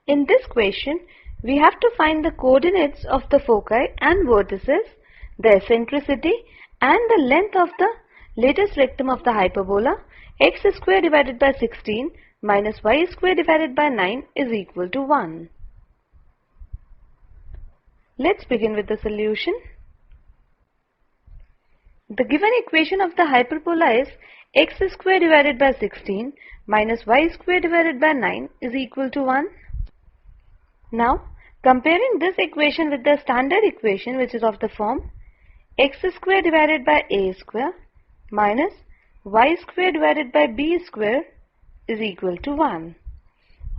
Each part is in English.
In this question, we have to find the coordinates of the foci and vertices, the eccentricity and the length of the lattice rectum of the hyperbola x square divided by 16 minus y square divided by 9 is equal to 1. Let's begin with the solution. The given equation of the hyperbola is x square divided by 16 minus y square divided by 9 is equal to 1. Now, comparing this equation with the standard equation, which is of the form x square divided by a square minus y square divided by b square is equal to 1.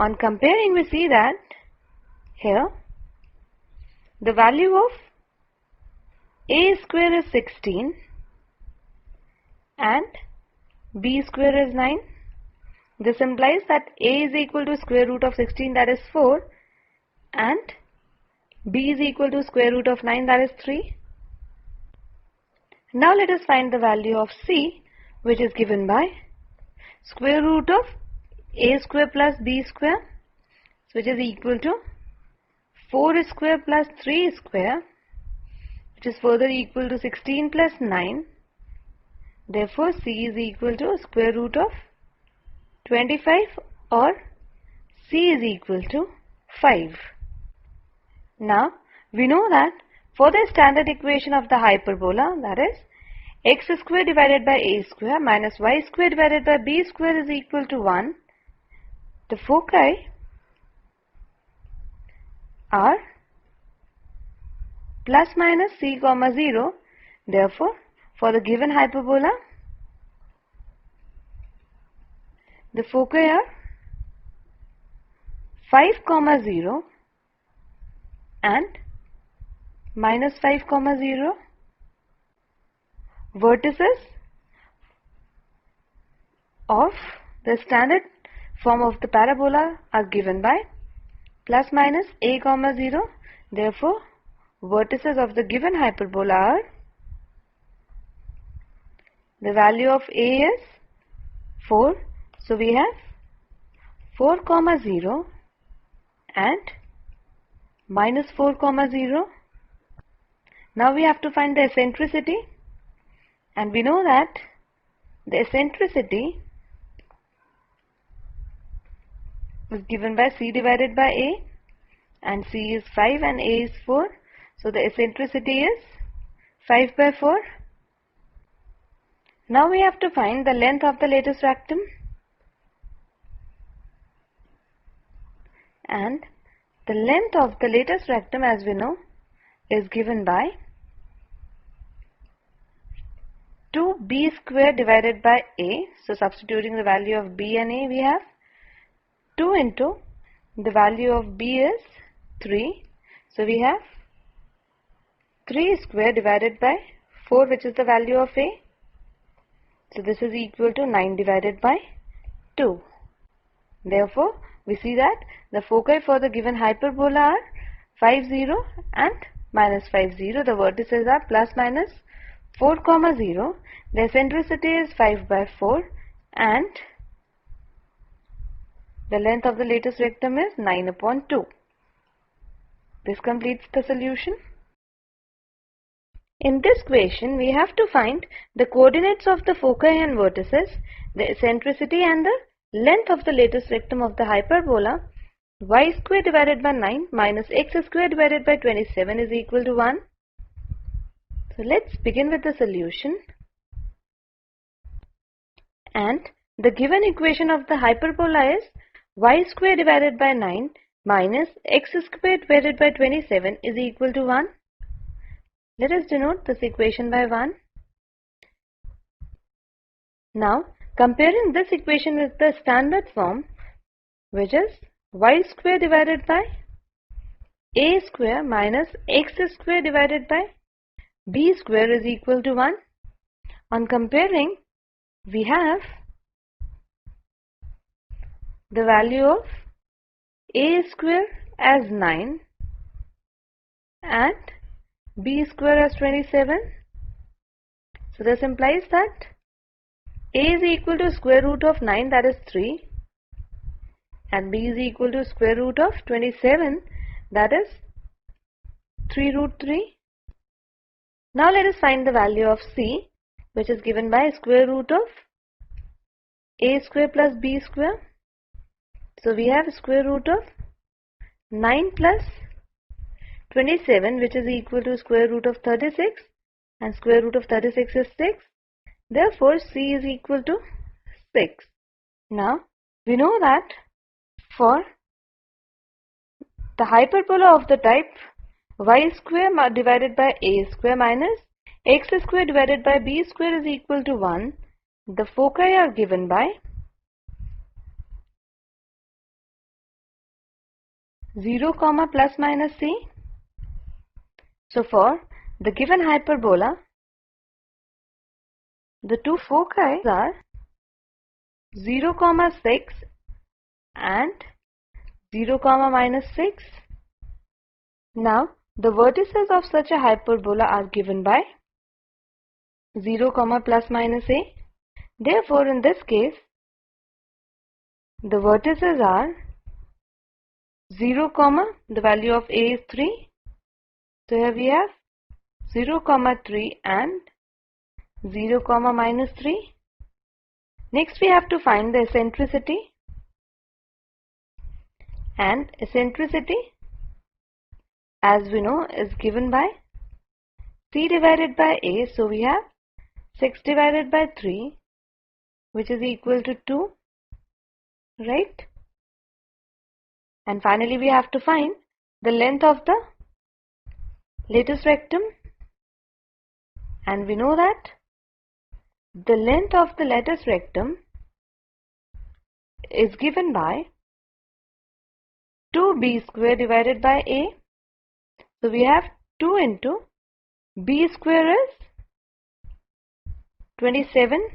On comparing, we see that here the value of a square is 16 and b square is 9. This implies that a is equal to square root of 16, that is 4, and b is equal to square root of 9, that is 3. Now let us find the value of c, which is given by square root of a square plus b square, which is equal to 4 square plus 3 square, which is further equal to 16 plus 9. Therefore, c is equal to square root of 25, or c is equal to 5. Now, we know that for the standard equation of the hyperbola, that is x square divided by a square minus y square divided by b square is equal to 1, the foci are plus minus c comma 0. Therefore, for the given hyperbola, the foci are 5 comma 0 and minus 5 comma 0. Vertices of the standard form of the parabola are given by plus minus a comma 0. Therefore, vertices of the given hyperbola are, the value of a is 4. So we have 4 comma 0 and minus 4 comma 0. Now we have to find the eccentricity, and we know that the eccentricity is given by c divided by a, and c is 5 and a is 4. So the eccentricity is 5 by 4. Now we have to find the length of the lattice rectum, and the length of the lattice rectum, as we know, is given by 2b square divided by a. So substituting the value of b and a, we have 2 into the value of b is 3. So we have 3 square divided by 4, which is the value of a. So this is equal to 9 divided by 2. Therefore, we see that the foci for the given hyperbola are 5, 0 and minus 5, 0. The vertices are plus minus 4 comma 0. The eccentricity is 5 by 4 and the length of the lattice rectum is 9 upon 2. This completes the solution. In this question, we have to find the coordinates of the foci and vertices, the eccentricity and the length of the lattice rectum of the hyperbola y square divided by 9 minus x square divided by 27 is equal to 1. So let's begin with the solution. And the given equation of the hyperbola is y square divided by 9 minus x square divided by 27 is equal to 1. Let us denote this equation by 1. Now, comparing this equation with the standard form, which is y square divided by a square minus x square divided by b square is equal to 1. On comparing, we have the value of a square as 9 and b square as 27. So this implies that a is equal to square root of 9, that is 3, and b is equal to square root of 27, that is 3 root 3. Now let us find the value of c, which is given by square root of a square plus b square. So we have square root of 9 plus 27, which is equal to square root of 36, and square root of 36 is 6. Therefore c is equal to 6. Now we know that for the hyperbola of the type y square divided by a square minus x square divided by b square is equal to 1, the foci are given by 0, plus minus c. So for the given hyperbola, the two foci are 0, 6 and 0, minus 6. Now the vertices of such a hyperbola are given by 0, plus minus a. Therefore in this case the vertices are 0, the value of a is 3. So here we have 0, 3 and 0, minus 3. Next we have to find the eccentricity, and eccentricity, as we know, is given by c divided by a. So we have 6 divided by 3, which is equal to 2, right? And finally we have to find the length of the latus rectum, and we know that the length of the latus rectum is given by 2b square divided by a. So we have 2 into b square is 27.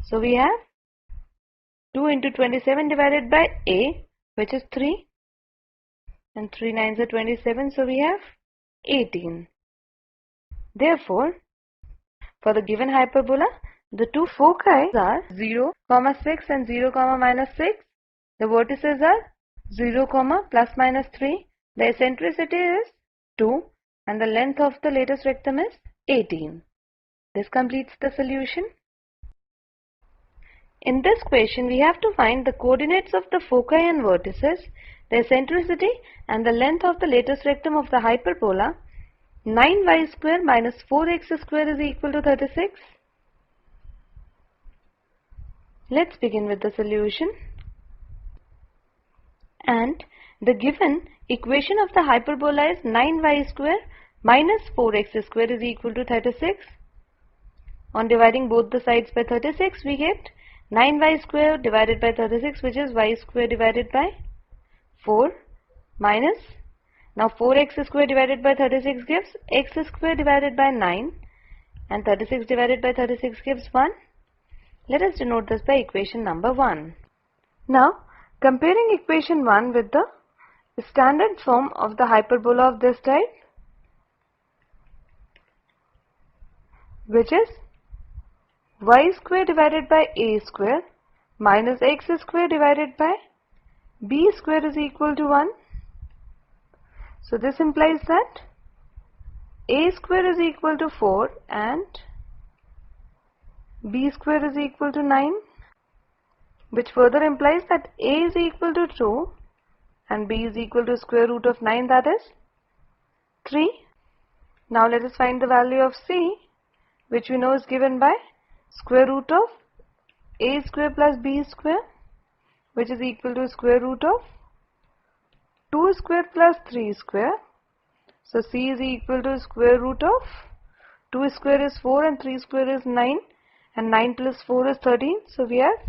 So we have 2 into 27 divided by a, which is 3, and 3 nines are 27, so we have 18. Therefore for the given hyperbola, the two foci are 0, 6 and 0, minus 6. The vertices are 0, plus minus 3. The eccentricity is 2 and the length of the latus rectum is 18. This completes the solution. In this question we have to find the coordinates of the foci and vertices, the eccentricity and the length of the latus rectum of the hyperbola 9y square minus 4x square is equal to 36. Let's begin with the solution. And the given equation of the hyperbola is 9y square minus 4x square is equal to 36. On dividing both the sides by 36, we get 9y square divided by 36, which is y square divided by 4 minus, now 4x square divided by 36 gives x square divided by 9, and 36 divided by 36 gives 1. Let us denote this by equation number 1. Now comparing equation 1 with the standard form of the hyperbola of this type, which is y square divided by a square minus x square divided by b square is equal to 1. So this implies that a square is equal to 4 and b square is equal to 9, which further implies that a is equal to 2 and b is equal to square root of 9, that is 3. Now let us find the value of c, which we know is given by square root of a square plus b square, which is equal to square root of 2 square plus 3 square. So c is equal to square root of 2 square is 4 and 3 square is 9, and 9 plus 4 is 13. So we have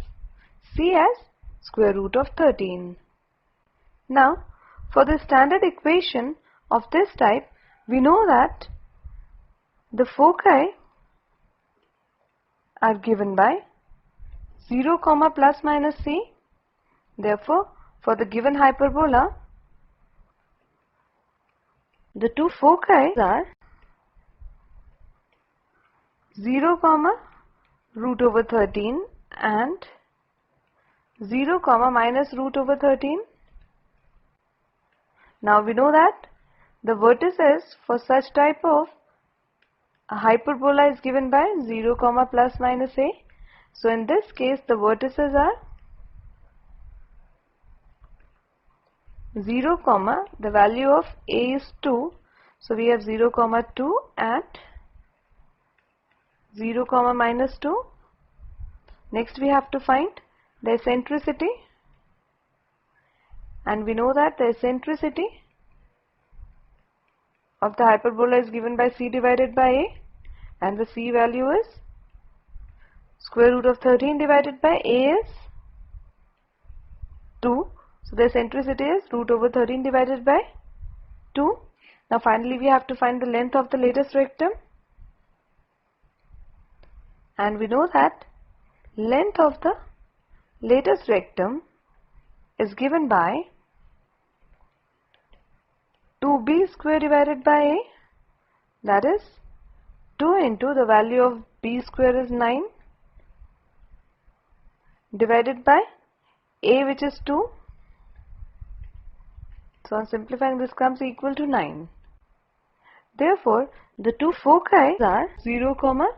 c as square root of 13. Now for the standard equation of this type, we know that the foci are given by 0, plus minus c. Therefore for the given hyperbola, the two foci are 0, root over 13 and 0 comma minus root over 13. Now we know that the vertices for such type of a hyperbola is given by 0 comma plus minus a. So in this case the vertices are 0 comma, the value of a is 2. So we have 0 comma 2 and 0 comma minus 2. Next we have to find the eccentricity, and we know that the eccentricity of the hyperbola is given by c divided by a, and the c value is square root of 13 divided by a is 2. So the eccentricity is root over 13 divided by 2. Now finally we have to find the length of the lattice rectum, and we know that length of the lattice rectum is given by 2b square divided by a, that is 2 into the value of b square is 9 divided by a, which is 2. So on simplifying, this comes equal to 9. Therefore the two foci are 0 comma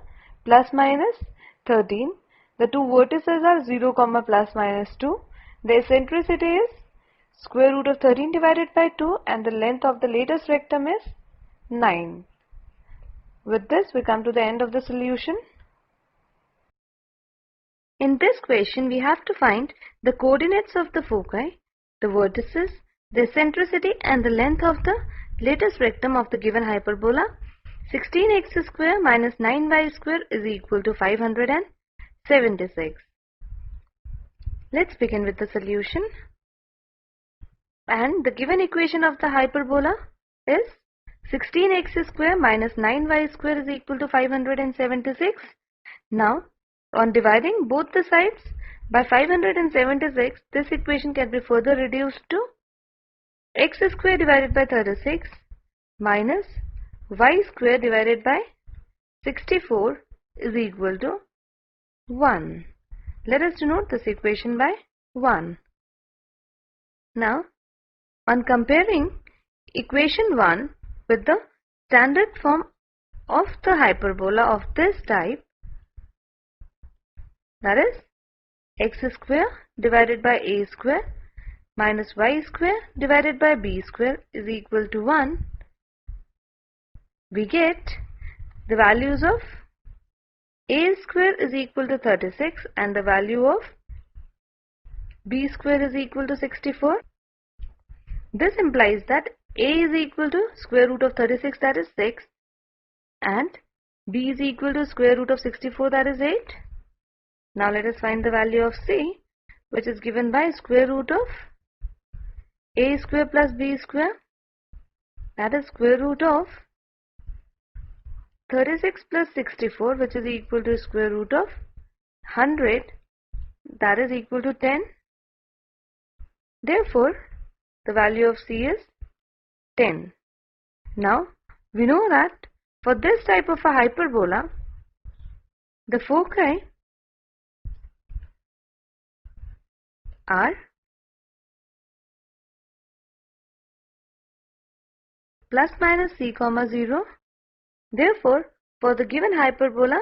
plus minus 13. The two vertices are 0 comma plus minus 2. The eccentricity is square root of 13 divided by 2, and the length of the lattice rectum is 9. With this we come to the end of the solution. In this question we have to find the coordinates of the foci, the vertices, the eccentricity and the length of the lattice rectum of the given hyperbola. 16x square minus 9y square is equal to 576. Let's begin with the solution. And the given equation of the hyperbola is 16x square minus 9y square is equal to 576. Now on dividing both the sides by 576, this equation can be further reduced to x square divided by 36 minus y square divided by 64 is equal to 1. Let us denote this equation by 1. Now on comparing equation 1 with the standard form of the hyperbola of this type, that is x square divided by a square minus y square divided by b square is equal to 1, we get the values of a square is equal to 36 and the value of b square is equal to 64. This implies that a is equal to square root of 36, that is 6, and b is equal to square root of 64, that is 8. Now let us find the value of c, which is given by square root of a square plus b square, that is square root of 36 plus 64, which is equal to square root of 100, that is equal to 10. Therefore the value of c is 10. Now we know that for this type of a hyperbola, the foci are plus minus c comma 0. Therefore for the given hyperbola,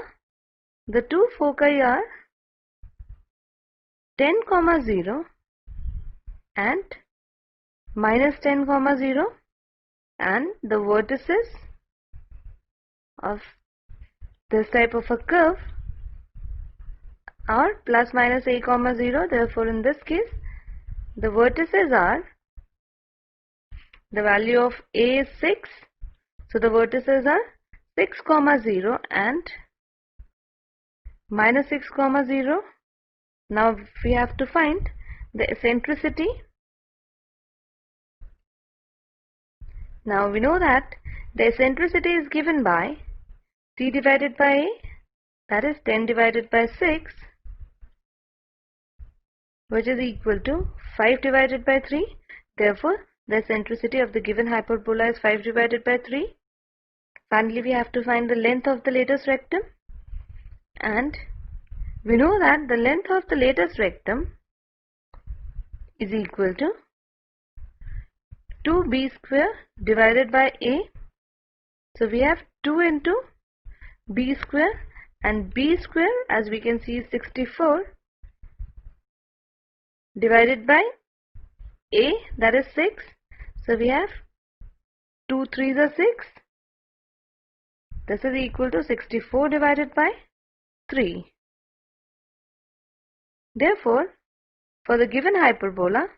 the two foci are 10 comma 0 and minus 10 comma 0, and the vertices of this type of a curve are plus minus a comma 0. Therefore in this case the vertices are, the value of a is 6, so the vertices are 6 comma 0 and minus 6 comma 0. Now we have to find the eccentricity. Now we know that the eccentricity is given by c divided by a, that is 10 divided by 6, which is equal to 5 divided by 3. Therefore the eccentricity of the given hyperbola is 5 divided by 3. Finally we have to find the length of the lattice rectum, and we know that the length of the lattice rectum is equal to 2b square divided by a. So we have 2 into b square, and b square as we can see is 64 divided by a, that is 6. So we have 2 3s are 6. This is equal to 64 divided by 3. Therefore, for the given hyperbola,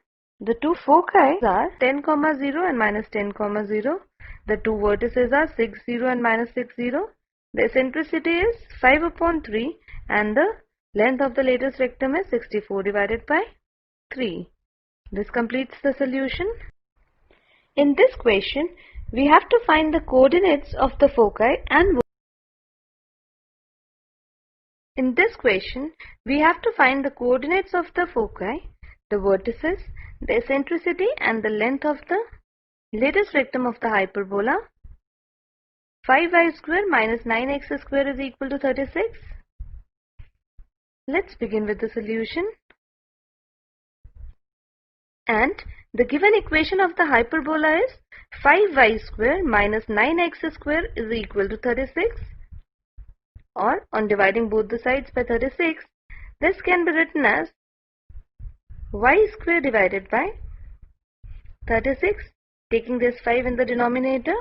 the two foci are 10, 0 and minus 10, 0. The two vertices are 6, 0 and minus 6, 0. The eccentricity is 5 upon 3 and the length of the lattice rectum is 64 divided by 3. This completes the solution. In this question, we have to find the coordinates of the foci and In this question, we have to find the coordinates of the foci, the vertices, the eccentricity and the length of the lattice rectum of the hyperbola. 5y square minus 9x square is equal to 36. Let's begin with the solution. And the given equation of the hyperbola is 5y square minus 9x square is equal to 36. Or on dividing both the sides by 36, this can be written as y square divided by 36, taking this 5 in the denominator,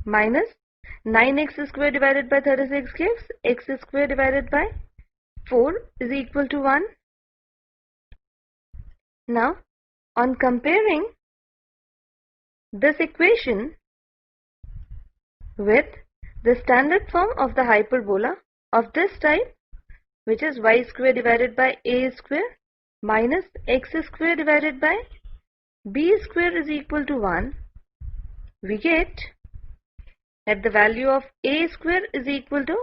minus 9x square divided by 36 gives x square divided by 4 is equal to 1. Now, on comparing this equation with the standard form of the hyperbola of this type, which is y square divided by a square minus x square divided by b square is equal to 1, we get that the value of a square is equal to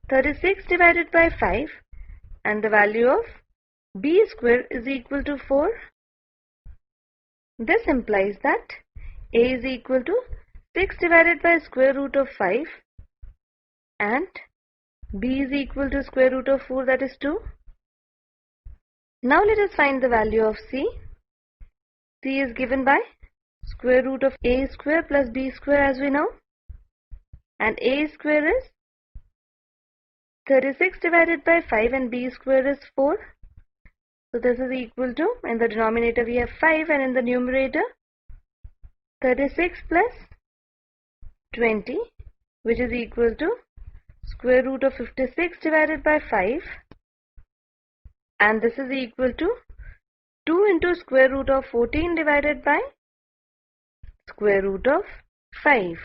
36 divided by 5 and the value of b square is equal to 4. This implies that a is equal to 6 divided by square root of 5 and b is equal to square root of 4, that is 2. Now let us find the value of c. C is given by square root of a square plus b square as we know, and a square is 36 divided by 5 and b square is 4. So this is equal to, in the denominator we have 5 and in the numerator 36 plus 20, which is equal to square root of 56 divided by 5, and this is equal to 2 into square root of 14 divided by square root of 5.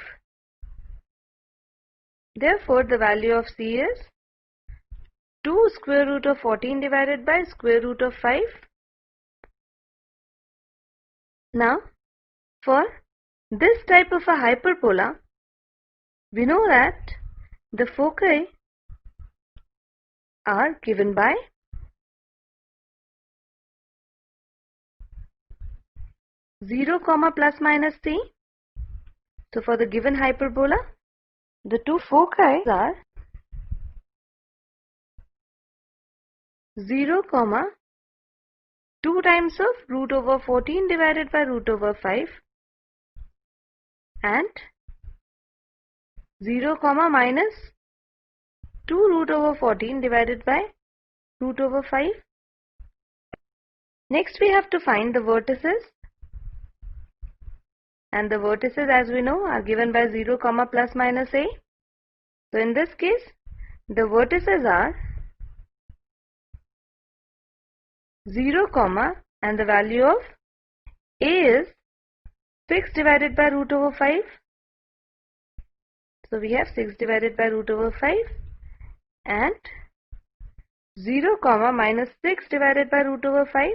Therefore, the value of c is 2 square root of 14 divided by square root of 5. Now, for this type of a hyperbola, we know that the foci are given by 0, plus minus c. So for the given hyperbola, the two foci are 0, 2 times of root over 14 divided by root over 5 and 0, minus 2 root over 14 divided by root over 5. Next we have to find the vertices, and the vertices as we know are given by 0, plus minus a. So in this case, the vertices are 0, and the value of a is 6 divided by root over 5. So we have 6 divided by root over 5 and 0, minus 6 divided by root over 5.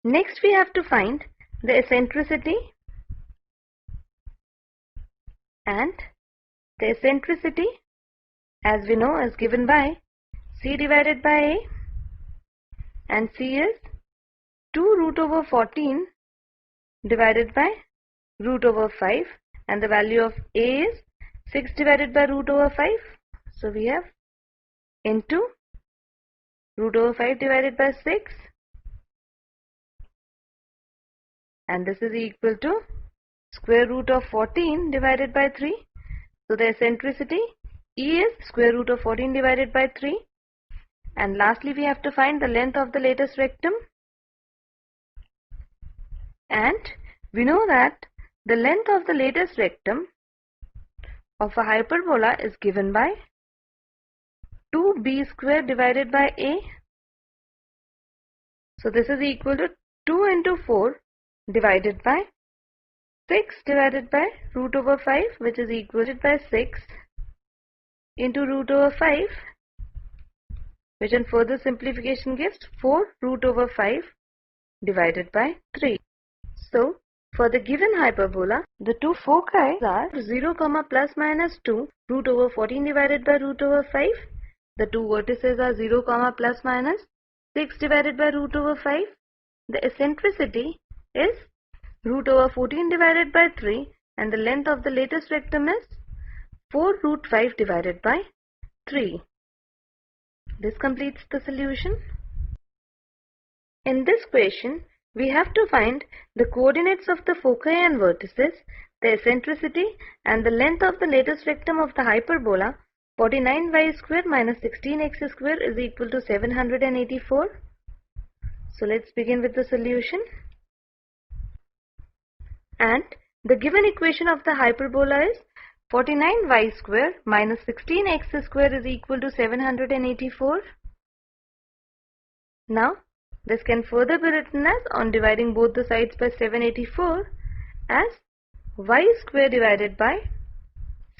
Next we have to find the eccentricity, and the eccentricity as we know is given by c divided by a, and c is 2 root over 14 divided by root over 5 and the value of a is 6 divided by root over 5. So we have into root over 5 divided by 6, and this is equal to square root of 14 divided by 3. So the eccentricity E is square root of 14 divided by 3. And lastly, we have to find the length of the lattice rectum. And we know that the length of the lattice rectum of a hyperbola is given by 2b square divided by a. So this is equal to 2 into 4 divided by 6 divided by root over 5, which is equal to by 6 into root over 5, which in further simplification gives 4 root over 5 divided by 3. So for the given hyperbola, the two foci are 0, plus minus 2 root over 14 divided by root over 5. The two vertices are 0, plus minus 6 divided by root over 5. The eccentricity is root over 14 divided by 3, and the length of the lattice rectum is 4 root 5 divided by 3. This completes the solution. In this question, we have to find the coordinates of the foci and vertices, the eccentricity, and the length of the lattice rectum of the hyperbola 49y square minus 16x square is equal to 784. So let's begin with the solution. And the given equation of the hyperbola is 49y square minus 16x square is equal to 784. Now this can further be written as, on dividing both the sides by 784, as y square divided by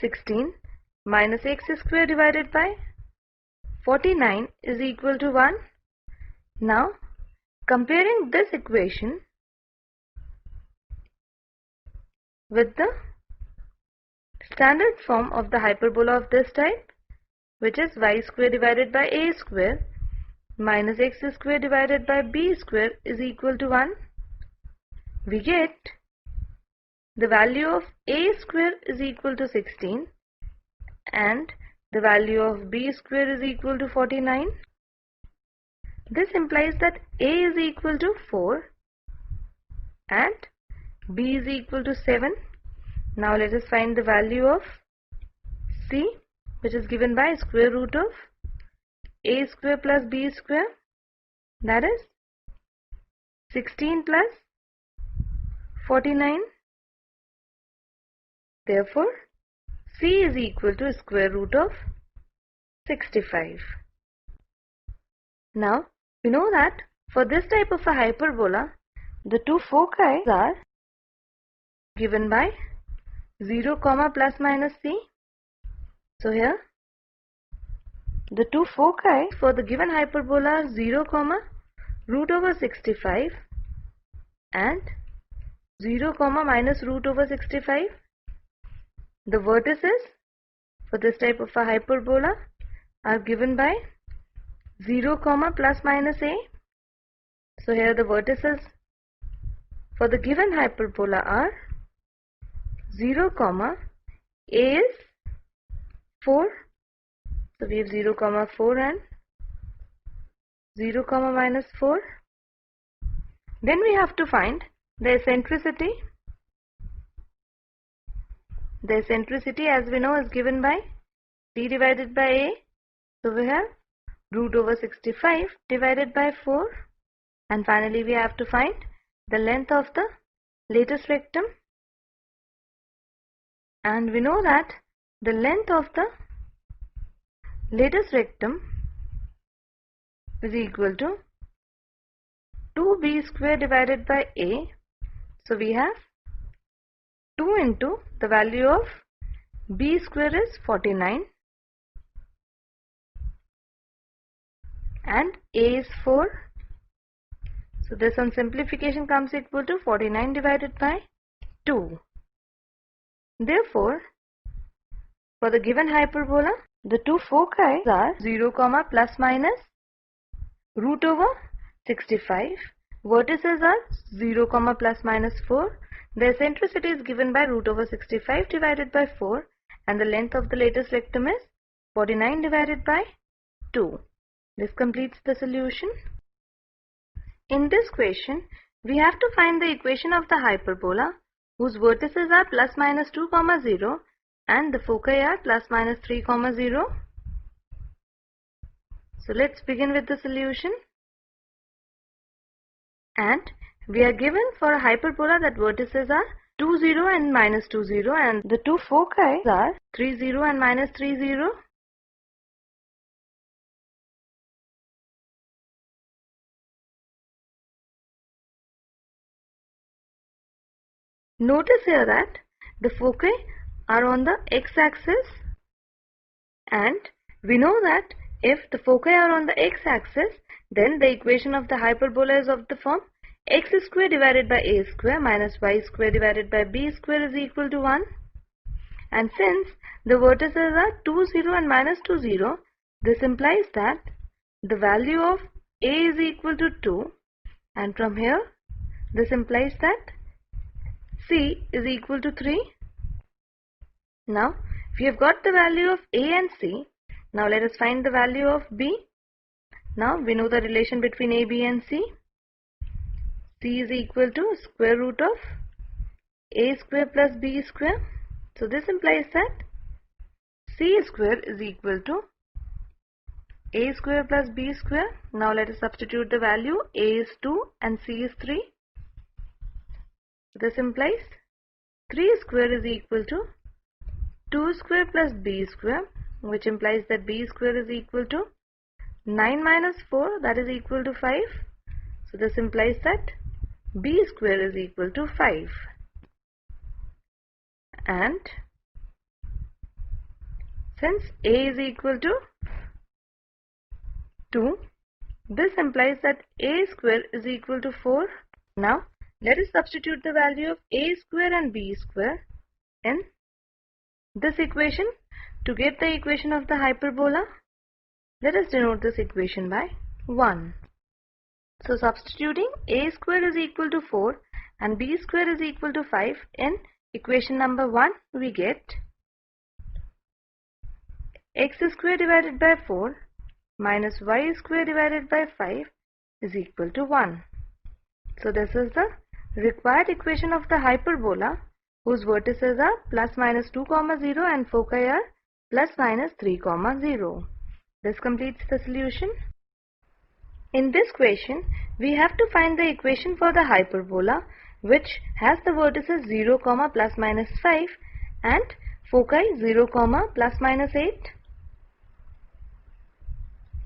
16 minus x square divided by 49 is equal to 1. Now comparing this equation with the standard form of the hyperbola of this type, which is y square divided by a square minus x square divided by b square is equal to 1, we get the value of a square is equal to 16 and the value of b square is equal to 49. This implies that a is equal to 4 and b is equal to 7. Now let us find the value of c, which is given by square root of a square plus b square, that is 16 plus 49. Therefore c is equal to square root of 65. Now we know that for this type of a hyperbola, the two foci are given by 0, plus minus c. So here the two foci for the given hyperbola are 0, root over 65 and 0, minus root over 65. The vertices for this type of a hyperbola are given by 0, plus minus a. So here the vertices for the given hyperbola are 0, a is 4. So we have 0, 4 and 0, minus 4. Then we have to find the eccentricity. The eccentricity, as we know, is given by c divided by a. So we have root over 65 divided by 4. And finally we have to find the length of the lattice rectum. And we know that the length of the lattice rectum is equal to 2b square divided by a. So we have 2 into the value of b square is 49 and a is 4. So this on simplification comes equal to 49 divided by 2. Therefore, for the given hyperbola, the two foci are 0, plus minus root over 65. Vertices are 0, plus minus 4. The eccentricity is given by root over 65 divided by 4 and the length of the lattice rectum is 49 divided by 2. This completes the solution. In this question, we have to find the equation of the hyperbola whose vertices are plus minus 2, 0 and the foci are plus minus 3, 0. So let's begin with the solution. And we are given for a hyperbola that vertices are 2, 0 and minus 2, 0 and the two foci are 3, 0 and minus 3, 0. Notice here that the foci are on the x-axis, and we know that if the foci are on the x-axis, then the equation of the hyperbola is of the form x square divided by a square minus y square divided by b square is equal to 1. And since the vertices are 2, 0 and minus 2, 0, this implies that the value of a is equal to 2, and from here this implies that c is equal to 3. Now we have got the value of a and c. Now let us find the value of b. Now we know the relation between a, b and c. C is equal to square root of a square plus b square. So this implies that c square is equal to a square plus b square. Now let us substitute the value. A is 2 and c is 3. This implies 3 square is equal to 2 square plus b square, which implies that b square is equal to 9 minus 4, that is equal to 5. So this implies that b square is equal to 5. And since a is equal to 2, this implies that a square is equal to 4. Now let us substitute the value of a square and b square in this equation to get the equation of the hyperbola. Let us denote this equation by 1. So substituting a square is equal to 4 and b square is equal to 5 in equation number 1, we get x square divided by 4 minus y square divided by 5 is equal to 1. So this is the required equation of the hyperbola whose vertices are plus minus 2, 0 and foci are plus minus 3, 0. This completes the solution. In this question, we have to find the equation for the hyperbola which has the vertices 0, plus minus 5 and foci 0, plus minus 8.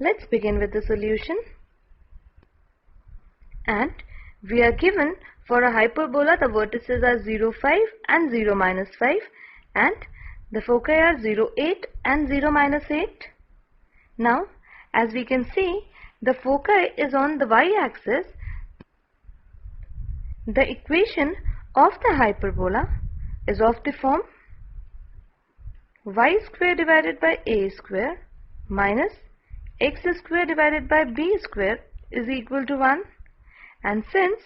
Let's begin with the solution. And we are given for a hyperbola the vertices are 0, 5 and 0, minus 5 and the foci are 0, 8 and 0, minus 8. Now as we can see, the foci is on the y-axis. The equation of the hyperbola is of the form y square divided by a square minus x square divided by b square is equal to 1. And since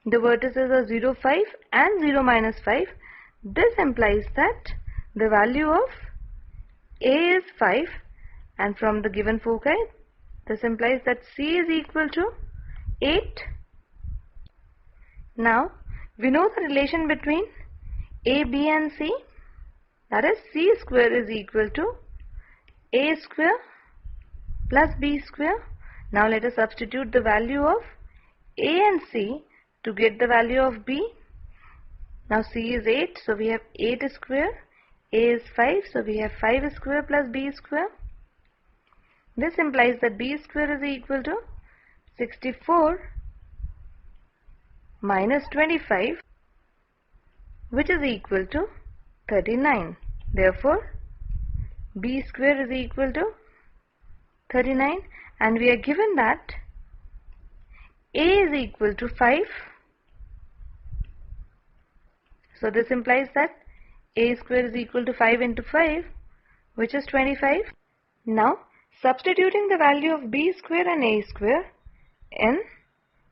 the vertices are 0, 5 and 0, minus 5, this implies that the value of a is 5, and from the given foci, this implies that c is equal to 8. Now we know the relation between a, b and c, that is c square is equal to a square plus b square. Now let us substitute the value of a and c to get the value of b. Now c is 8, so we have 8 square, a is 5, so we have 5 square plus b square. This implies that b square is equal to 64 minus 25, which is equal to 39. Therefore, b square is equal to 39, and we are given that a is equal to 5. So this implies that a square is equal to 5 into 5, which is 25. Now substituting the value of b square and a square in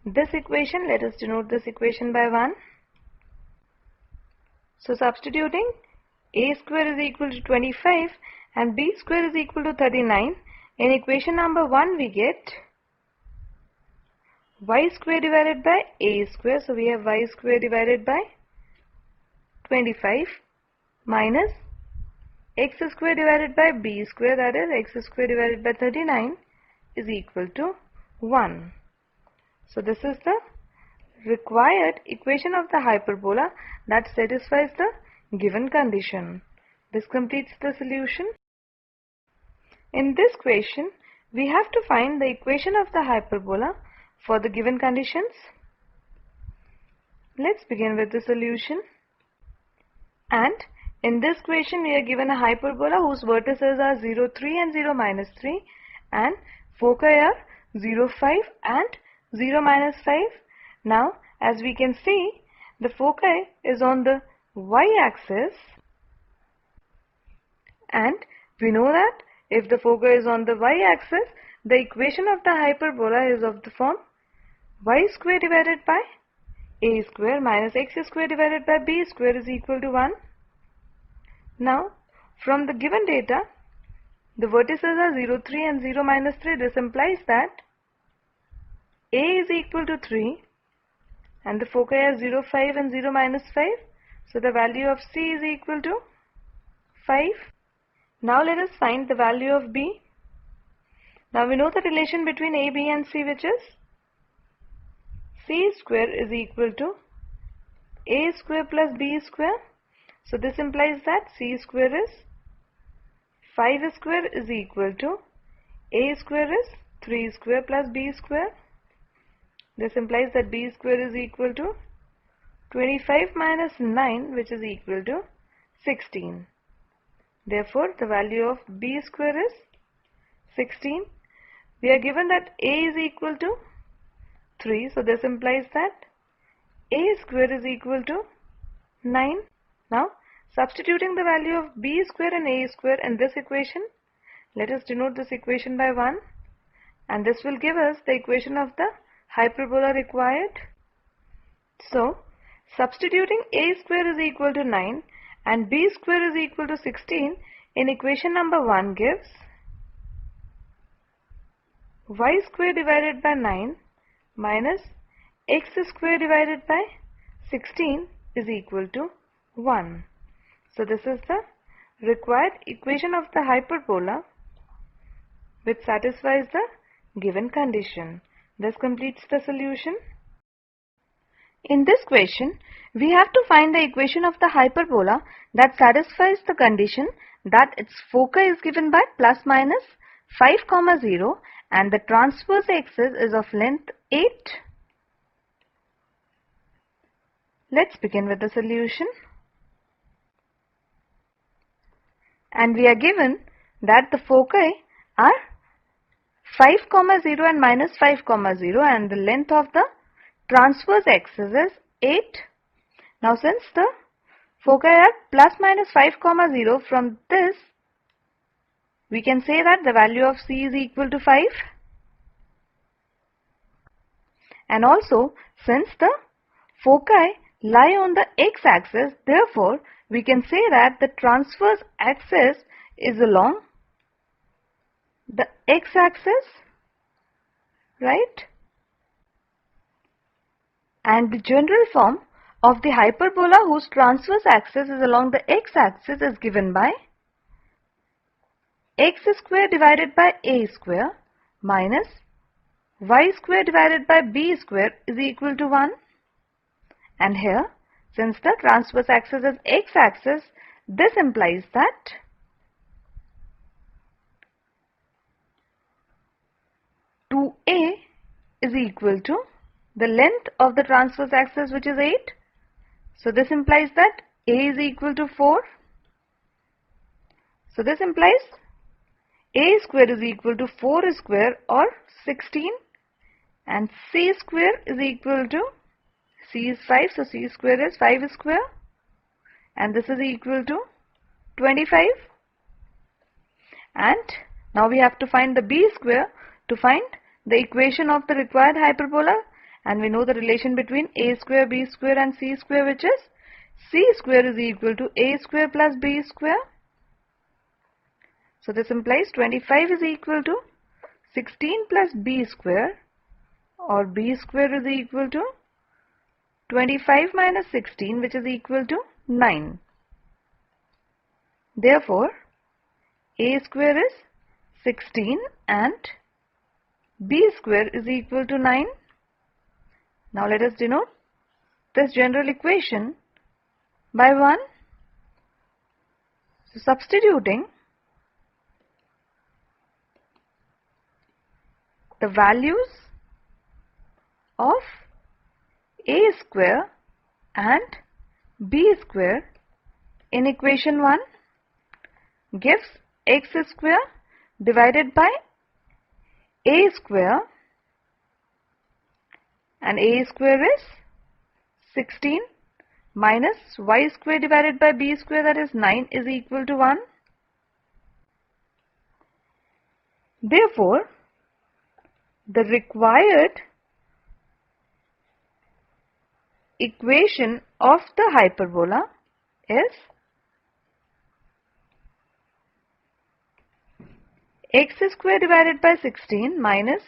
this equation, let us denote this equation by 1. So substituting a square is equal to 25 and b square is equal to 39 In equation number 1 we get y square divided by a square. So we have y square divided by 25 minus x square divided by b square, that is x square divided by 39, is equal to 1. So this is the required equation of the hyperbola that satisfies the given condition. This completes the solution. In this question, we have to find the equation of the hyperbola for the given conditions. Let's begin with the solution. And in this question, we are given a hyperbola whose vertices are 0, 3 and 0, minus 3, and foci are 0, 5 and 0, minus 5. Now, as we can see, the foci is on the y-axis, and we know that if the foci is on the y-axis, the equation of the hyperbola is of the form y square divided by a square minus x square divided by b square is equal to 1. Now, from the given data, the vertices are 0, 3 and 0, minus 3. This implies that a is equal to 3 and the foci are 0, 5 and 0, minus 5. So the value of c is equal to 5. Now let us find the value of b. Now we know the relation between a, b and c, which is c square is equal to a square plus b square. So this implies that c square is 5 square is equal to a square is 3 square plus b square. This implies that b square is equal to 25 minus 9, which is equal to 16. Therefore, the value of b square is 16. We are given that a is equal to 3. So this implies that a square is equal to 9. Now, substituting the value of b square and a square in this equation, let us denote this equation by 1, and this will give us the equation of the hyperbola required. So, substituting a square is equal to 9 and b square is equal to 16 in equation number 1 gives y square divided by 9 minus x square divided by 16 is equal to 1. So this is the required equation of the hyperbola which satisfies the given condition. This completes the solution. In this question, we have to find the equation of the hyperbola that satisfies the condition that its foci is given by plus minus 5, 0 and the transverse axis is of length 8. Let's begin with the solution. And we are given that the foci are 5, 0 and minus 5, 0 and the length of the transverse axis is 8. Now since the foci are plus minus 5, 0, from this we can say that the value of c is equal to 5. And also since the foci lie on the x-axis, therefore we can say that the transverse axis is along the x-axis, right? And the general form of the hyperbola whose transverse axis is along the x-axis is given by x square divided by a square minus y square divided by b square is equal to 1. And here, since the transverse axis is x-axis, this implies that a is equal to the length of the transverse axis, which is 8. So this implies that a is equal to 4. So this implies a square is equal to 4 square or 16 and c square is equal to, c is 5, so c square is 5 square and this is equal to 25. And now we have to find the b square to find the equation of the required hyperbola, and we know the relation between a square, b square and c square, which is c square is equal to a square plus b square. So this implies 25 is equal to 16 plus b square, or b square is equal to 25 minus 16, which is equal to 9. Therefore, a square is 16 and b square is equal to 9. Now let us denote this general equation by 1. So substituting the values of a square and b square in equation 1 gives x square divided by a square, and a square is 16 minus y square divided by b square, that is 9, is equal to 1. Therefore, the required equation of the hyperbola is x square divided by 16 minus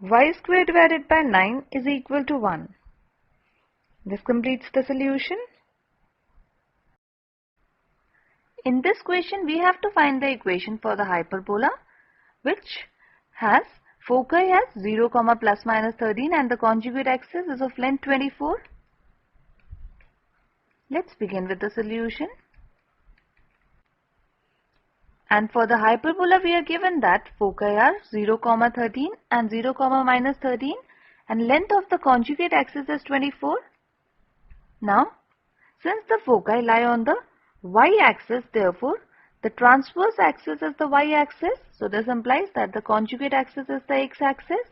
y square divided by 9 is equal to 1. This completes the solution. In this question, we have to find the equation for the hyperbola, which has foci as 0, plus minus 13 and the conjugate axis is of length 24. Let's begin with the solution. And for the hyperbola, we are given that foci are 0, 13 and 0, minus 13, and length of the conjugate axis is 24. Now, since the foci lie on the y-axis, therefore, the transverse axis is the y-axis. So this implies that the conjugate axis is the x-axis.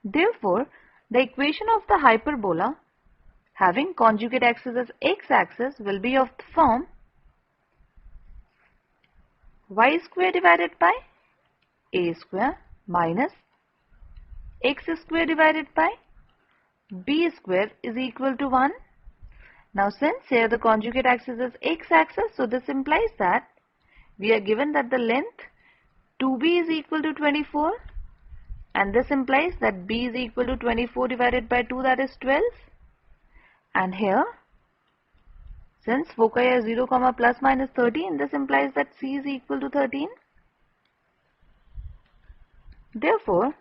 Therefore, the equation of the hyperbola having conjugate axis as x-axis will be of the form y square divided by a square minus x square divided by b square is equal to 1. Now since here the conjugate axis is x-axis, so this implies that we are given that the length 2b is equal to 24, and this implies that b is equal to 24 divided by 2, that is 12. And here, since foci are 0, plus minus 13, this implies that c is equal to 13. Therefore,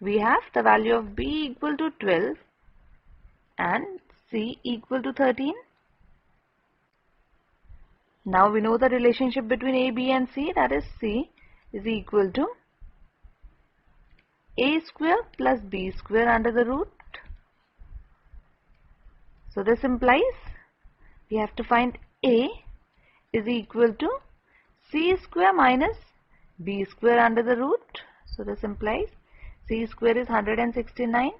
we have the value of b equal to 12 and c equal to 13. Now we know the relationship between a, b and c, that is c is equal to a square plus b square under the root. So this implies we have to find a is equal to c square minus b square under the root. So this implies c square is 169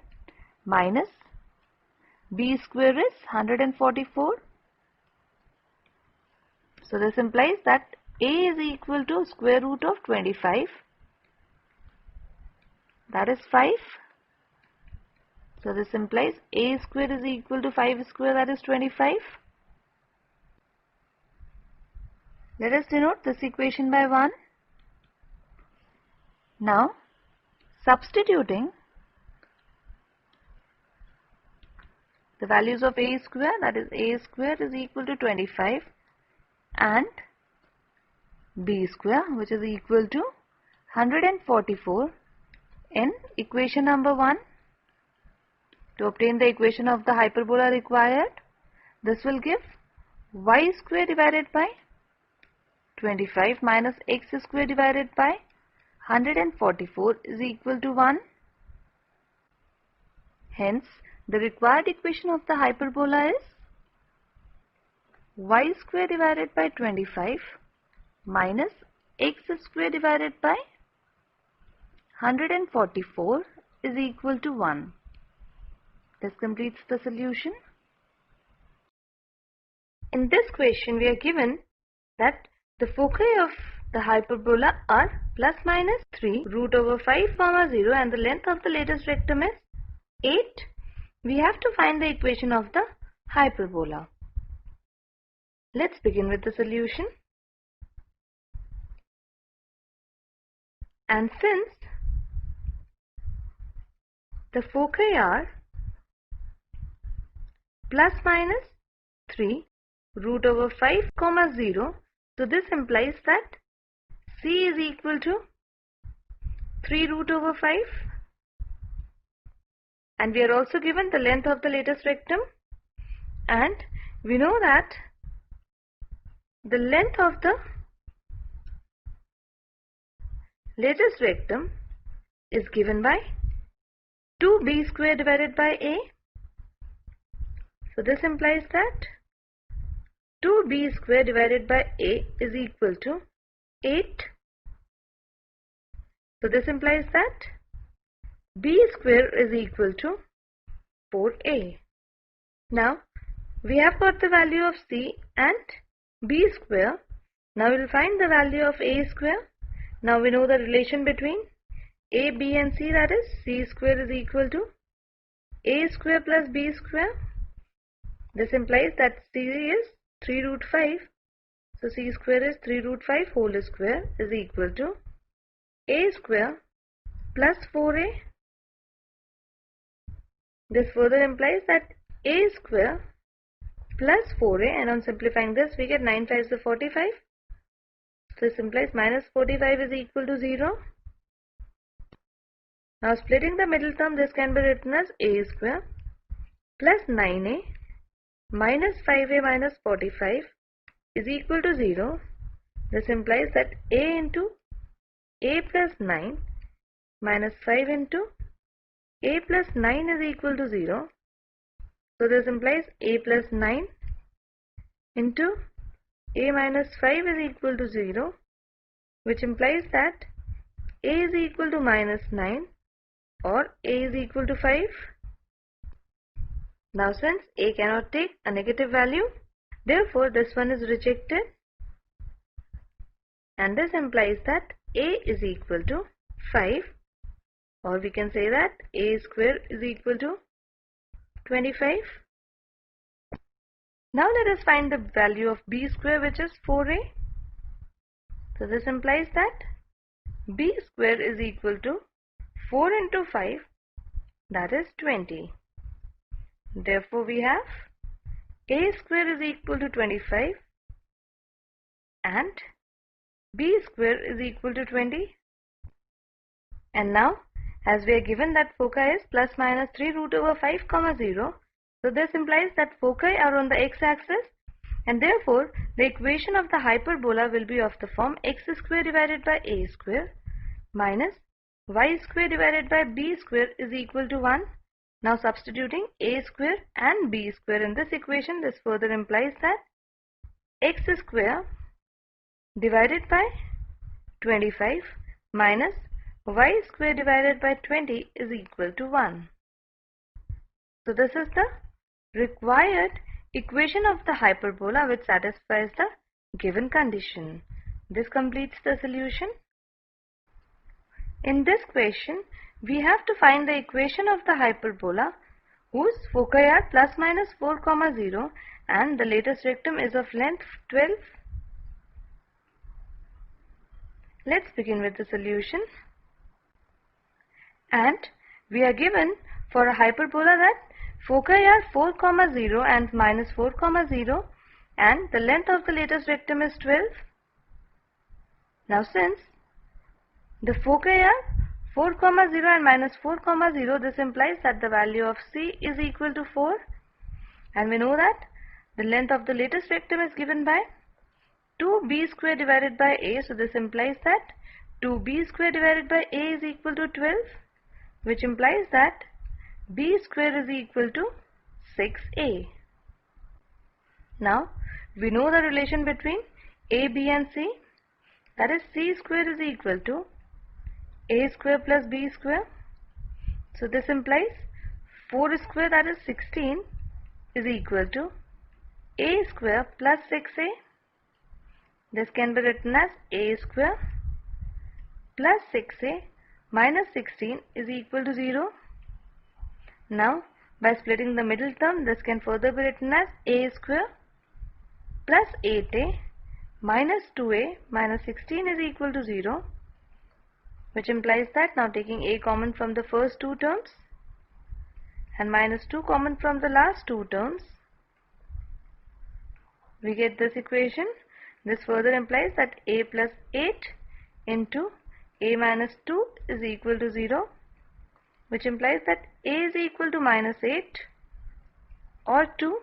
minus b square is 144. So this implies that a is equal to square root of 25, that is 5. So this implies a square is equal to 5 square, that is 25. Let us denote this equation by 1. Now, substituting the values of a square, that is a square is equal to 25, and b square, which is equal to 144 in equation number 1. To obtain the equation of the hyperbola required, this will give y square divided by 25 minus x square divided by 144 is equal to 1. Hence, the required equation of the hyperbola is y square divided by 25 minus x square divided by 144 is equal to 1. This completes the solution. In this question, we are given that the foci of the hyperbola are plus minus 3 root over 5 comma 0 and the length of the latest rectum is 8. We have to find the equation of the hyperbola. Let's begin with the solution. And since the foci are plus minus 3 root over 5 comma 0, so this implies that C is equal to 3 root over 5, and we are also given the length of the lattice rectum, and we know that the length of the lattice rectum is given by 2b square divided by a. So this implies that 2b square divided by a is equal to 8. So this implies that b square is equal to 4a. Now we have got the value of c and b square. Now we will find the value of a square. Now we know the relation between a, b and c, that is c square is equal to a square plus b square. This implies that c is 3 root 5. So c square is 3 root 5 whole square is equal to a square plus 4a. This further implies that a square plus 4a, and on simplifying this we get 9 5s are 45. So this implies minus 45 is equal to 0. Now splitting the middle term, this can be written as a square plus 9a minus 5a minus 45 is equal to 0. This implies that a into a plus 9 minus 5 into a plus 9 is equal to 0. So this implies a plus 9 into a minus 5 is equal to 0, which implies that a is equal to minus 9 or a is equal to 5. Now since a cannot take a negative value, therefore this one is rejected, and this implies that a is equal to 5, or we can say that a square is equal to 25. Now let us find the value of b square, which is 4a. So this implies that b square is equal to 4 into 5, that is 20. Therefore we have a square is equal to 25 and b square is equal to 20. And now as we are given that foci is plus minus 3 root over 5 comma 0, so this implies that foci are on the x-axis, and therefore the equation of the hyperbola will be of the form x square divided by a square minus y square divided by b square is equal to 1. Now substituting a square and b square in this equation, this further implies that x square divided by 25 minus y square divided by 20 is equal to 1. So this is the required equation of the hyperbola which satisfies the given condition. This completes the solution. In this question, we have to find the equation of the hyperbola whose foci are plus minus 4 comma 0 and the lattice rectum is of length 12. Let's begin with the solution. And we are given for a hyperbola that foci are 4 comma 0 and minus 4 comma 0 and the length of the lattice rectum is 12. Now since the foci are 4 comma 0 and minus 4 comma 0, this implies that the value of c is equal to 4, and we know that the length of the lattice rectum is given by 2b square divided by a, so this implies that 2b square divided by a is equal to 12, which implies that b square is equal to 6a. Now we know the relation between a, b and c, that is c square is equal to a square plus b square. So this implies 4 square, that is 16, is equal to a square plus 6a. This can be written as a square plus 6a minus 16 is equal to 0. Now by splitting the middle term, this can further be written as a square plus 8a minus 2a minus 16 is equal to 0. which implies that now taking a common from the first two terms and minus 2 common from the last two terms, we get this equation. This further implies that a plus 8 into a minus 2 is equal to 0, which implies that a is equal to minus 8 or 2.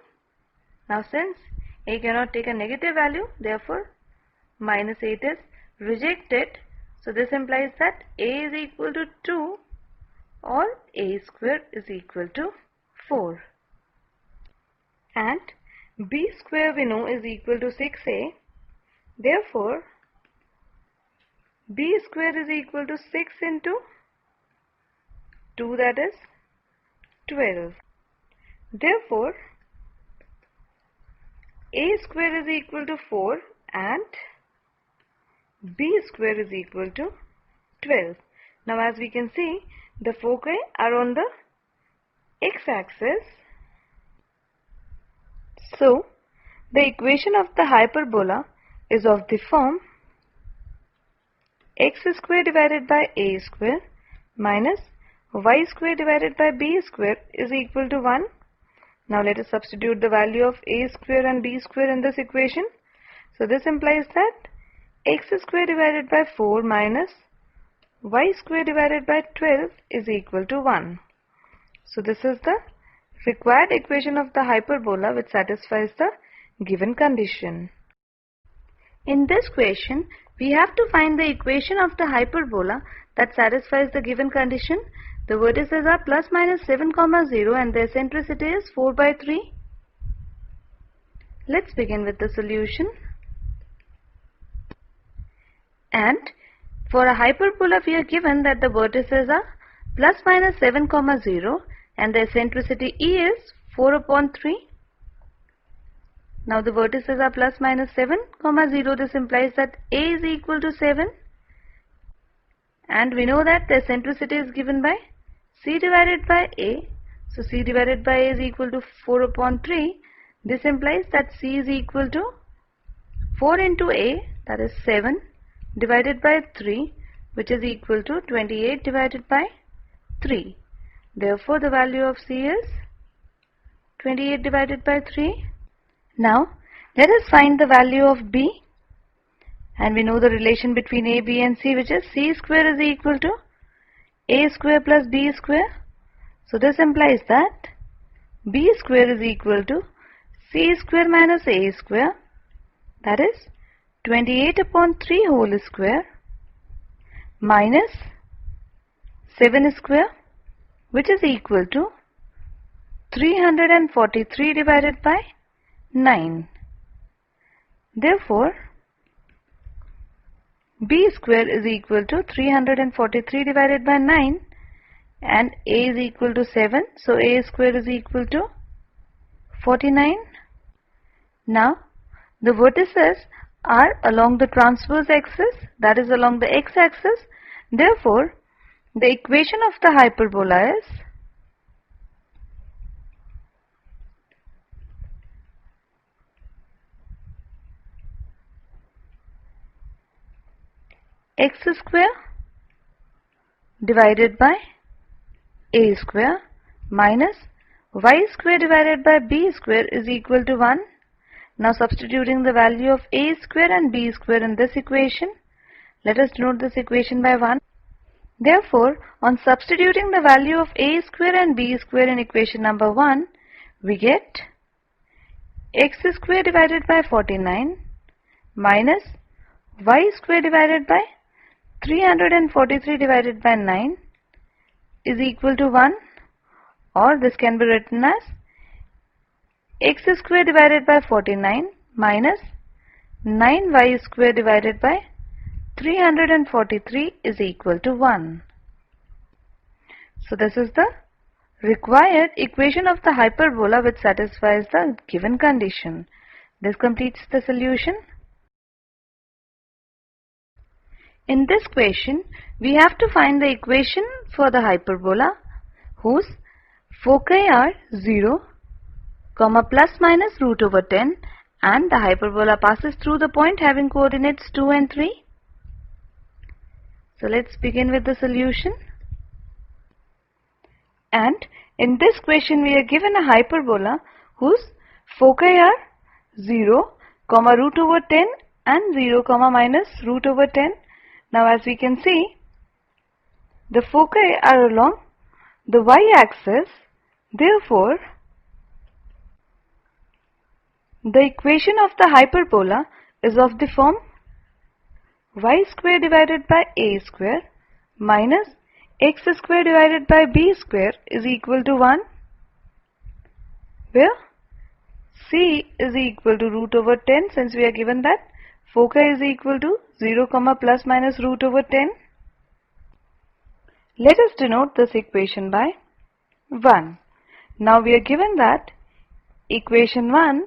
Now since a cannot take a negative value, therefore minus 8 is rejected. So this implies that a is equal to 2 or a square is equal to 4. And b square we know is equal to 6a. Therefore b square is equal to 6 into 2, that is 12. Therefore a square is equal to 4 and b square is equal to 12. Now as we can see, the foci are on the x-axis. So the equation of the hyperbola is of the form x square divided by a square minus y square divided by b square is equal to 1. Now let us substitute the value of a square and b square in this equation. So this implies that x square divided by 4 minus y square divided by 12 is equal to 1. So this is the required equation of the hyperbola which satisfies the given condition. In this question, we have to find the equation of the hyperbola that satisfies the given condition. The vertices are plus minus 7, 0 and the eccentricity is 4 by 3. Let's begin with the solution. And for a hyperbola, we are given that the vertices are plus minus 7, 0 and the eccentricity E is 4 upon 3. Now the vertices are plus minus 7, 0. This implies that A is equal to 7. And we know that the eccentricity is given by C divided by A. So C divided by A is equal to 4 upon 3. This implies that C is equal to 4 into A, that is 7, divided by 3, which is equal to 28 divided by 3. Therefore the value of C is 28 divided by 3. Now let us find the value of B, and we know the relation between A, B and C, which is C square is equal to A square plus B square. So this implies that B square is equal to C square minus A square, that is 28 upon 3 whole square minus 7 square, which is equal to 343 divided by 9. Therefore B square is equal to 343 divided by 9 and A is equal to 7. So A square is equal to 49. Now the vertices are along the transverse axis, that is along the x-axis. Therefore the equation of the hyperbola is x square divided by a square minus y square divided by b square is equal to 1. Now substituting the value of a square and b square in this equation, let us denote this equation by 1. Therefore, on substituting the value of a square and b square in equation number 1, we get x square divided by 49 minus y square divided by 343 divided by 9 is equal to 1, or this can be written as x square divided by 49 minus 9y square divided by 343 is equal to 1. So this is the required equation of the hyperbola which satisfies the given condition. This completes the solution. In this question, we have to find the equation for the hyperbola whose foci are 0, plus minus root over 10, and the hyperbola passes through the point having coordinates 2 and 3. So let's begin with the solution. And in this question we are given a hyperbola whose foci are 0, root over 10 and 0, minus root over 10. Now as we can see, the foci are along the y-axis. Therefore, the equation of the hyperbola is of the form y square divided by a square minus x square divided by b square is equal to 1, where c is equal to root over 10, since we are given that foci is equal to 0, plus minus root over 10. Let us denote this equation by 1. Now we are given that equation 1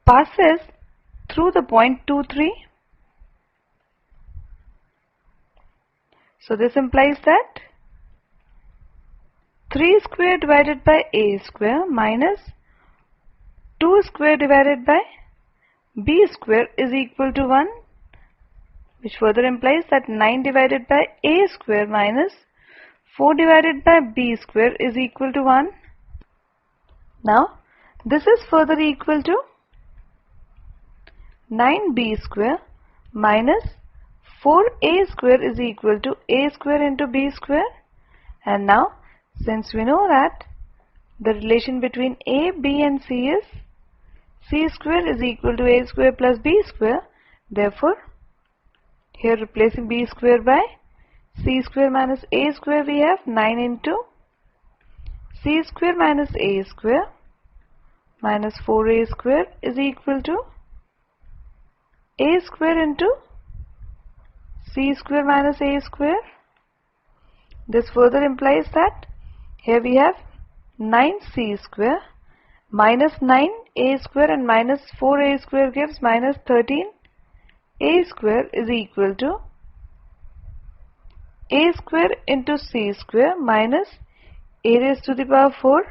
passes through the point 2, 3. So this implies that 3 square divided by a square minus 2 square divided by b square is equal to 1, which further implies that 9 divided by a square minus 4 divided by b square is equal to 1. Now this is further equal to 9b square minus 4a square is equal to a square into b square. And now, since we know that the relation between a, b and c is c square is equal to a square plus b square, therefore here replacing b square by c square minus a square, we have 9 into c square minus a square minus 4a square is equal to a square into c square minus a square. This further implies that here we have 9c square minus 9a square and minus 4a square gives minus 13a square is equal to a square into c square minus a raised to the power 4.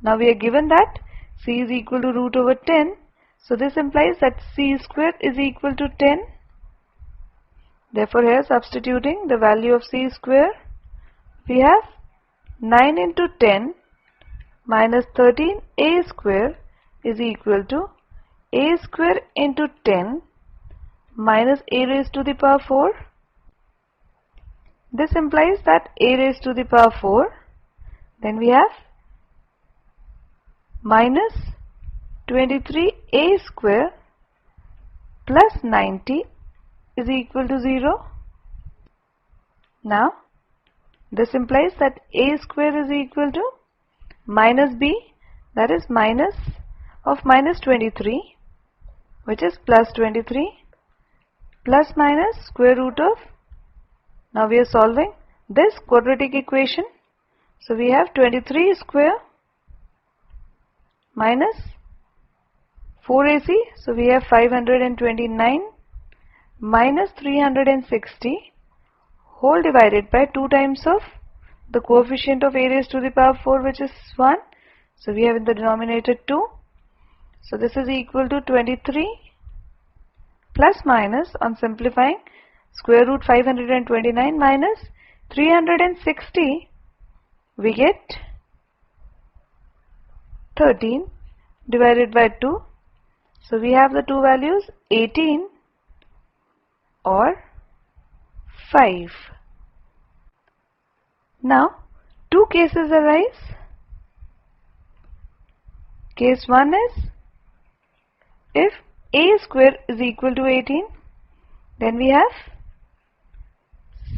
Now we are given that c is equal to root over 10. So this implies that c square is equal to 10. Therefore here substituting the value of c square, we have 9 into 10 minus 13a square is equal to a square into 10 minus a raised to the power 4. This implies that a raised to the power 4, then we have minus 23a square plus 90 is equal to 0. Now this implies that a square is equal to minus b, that is minus of minus 23, which is plus 23, plus minus square root of, now we are solving this quadratic equation. So we have 23 square minus 4ac, so we have 529 minus 360 whole divided by 2 times of the coefficient of a raised to the power 4, which is 1. So we have in the denominator 2. So this is equal to 23 plus minus, on simplifying, square root 529 minus 360, we get 13 divided by 2. So we have the two values 18 or 5. Now two cases arise. Case 1 is if a square is equal to 18, then we have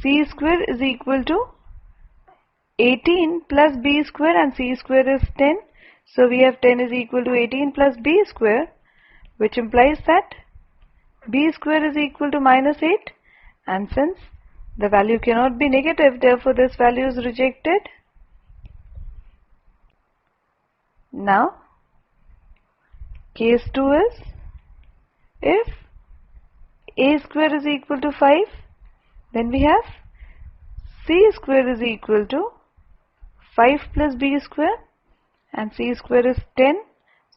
c square is equal to 18 plus b square, and c square is 10. So we have 10 is equal to 18 plus b square, which implies that b square is equal to minus 8, and since the value cannot be negative, therefore this value is rejected. Now case 2 is if a square is equal to 5, then we have c square is equal to 5 plus b square, and c square is 10.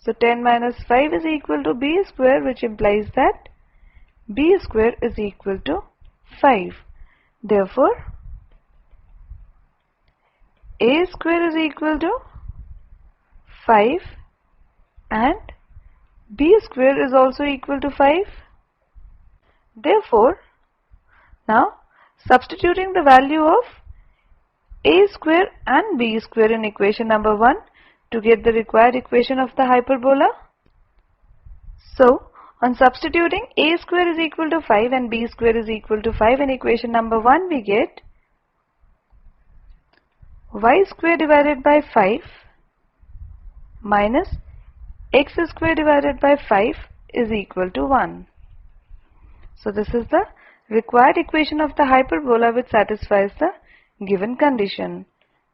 So 10 minus 5 is equal to b square, which implies that b square is equal to 5. Therefore, a square is equal to 5 and b square is also equal to 5. Therefore, now substituting the value of a square and b square in equation number 1 to get the required equation of the hyperbola. So, on substituting a square is equal to 5 and b square is equal to 5 in equation number 1, we get y square divided by 5 minus x square divided by 5 is equal to 1. So this is the required equation of the hyperbola which satisfies the given condition.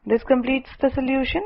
This completes the solution.